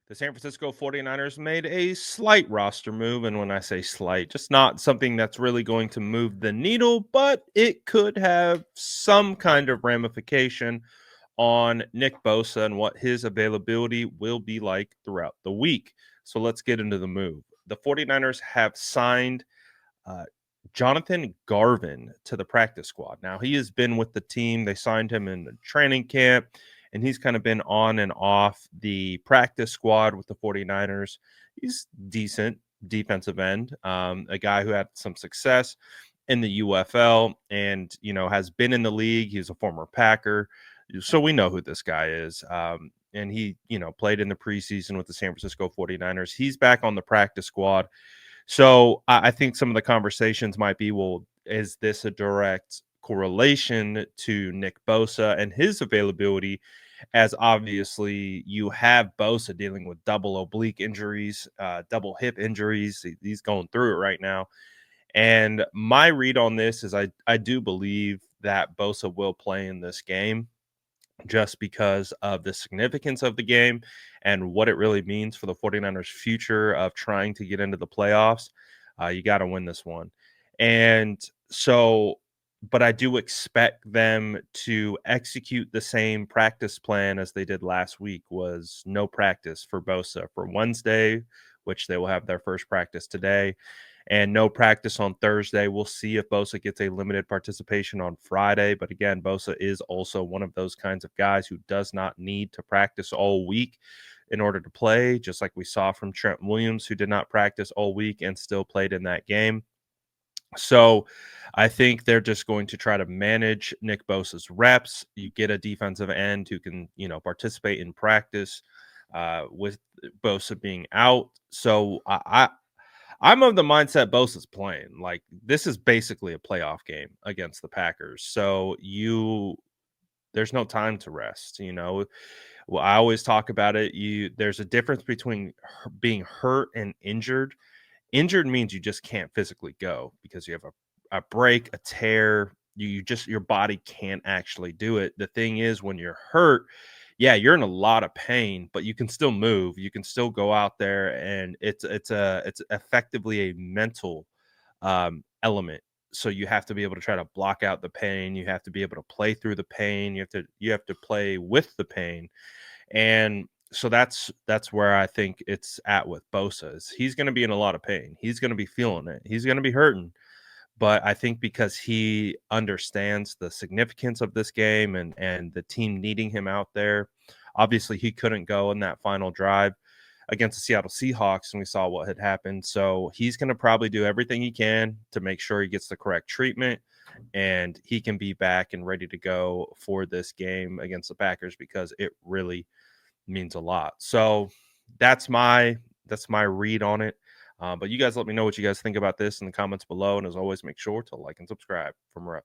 The San Francisco 49ers made a slight roster move. And when I say slight, just not something that's really going to move the needle, but it could have some kind of ramification on Nick Bosa and what his availability will be like throughout the week. So let's get into the move. The 49ers have signed uh, Jonathan Garvin to the practice squad. Now, he has been with the team. They signed him in the training camp, and he's kind of been on and off the practice squad with the 49ers. He's decent defensive end, a guy who had some success in the UFL and, has been in the league. He's a former Packer. So we know who this guy is. And he, played in the preseason with the San Francisco 49ers. He's back on the practice squad. So I think some of the conversations might be, well, is this a direct correlation to Nick Bosa and his availability? As obviously you have Bosa dealing with double oblique injuries, double hip injuries. He's going through it right now. And my read on this is I do believe that Bosa will play in this game just because of the significance of the game and what it really means for the 49ers future of trying to get into the playoffs. You got to win this one. And so, but I do expect them to execute the same practice plan as they did last week. Was no practice for Bosa for Wednesday, which they will have their first practice today, and no practice on Thursday. We'll see if Bosa gets a limited participation on Friday. But again, Bosa is also one of those kinds of guys who does not need to practice all week in order to play, just like we saw from Trent Williams, who did not practice all week and still played in that game. So I think they're just going to try to manage Nick Bosa's reps. You get a defensive end who can, participate in practice with Bosa being out. So I'm of the mindset Bosa's playing. Like, this is basically a playoff game against the Packers. So there's no time to rest. Well, I always talk about it. There's a difference between being hurt and injured. Injured means you just can't physically go because you have a break, a tear. Your body can't actually do it. The thing is, when you're hurt, yeah, you're in a lot of pain, but you can still move. You can still go out there, and it's effectively a mental element. So you have to be able to try to block out the pain. You have to be able to play through the pain. You have to play with the pain. And so that's where I think it's at with Bosa. Is he's going to be in a lot of pain. He's going to be feeling it. He's going to be hurting. But I think because he understands the significance of this game and the team needing him out there, obviously he couldn't go in that final drive against the Seattle Seahawks, and we saw what had happened. So he's going to probably do everything he can to make sure he gets the correct treatment and he can be back and ready to go for this game against the Packers because it really means a lot. So that's my read on it. But you guys let me know what you guys think about this in the comments below. And as always, make sure to like and subscribe from Rep.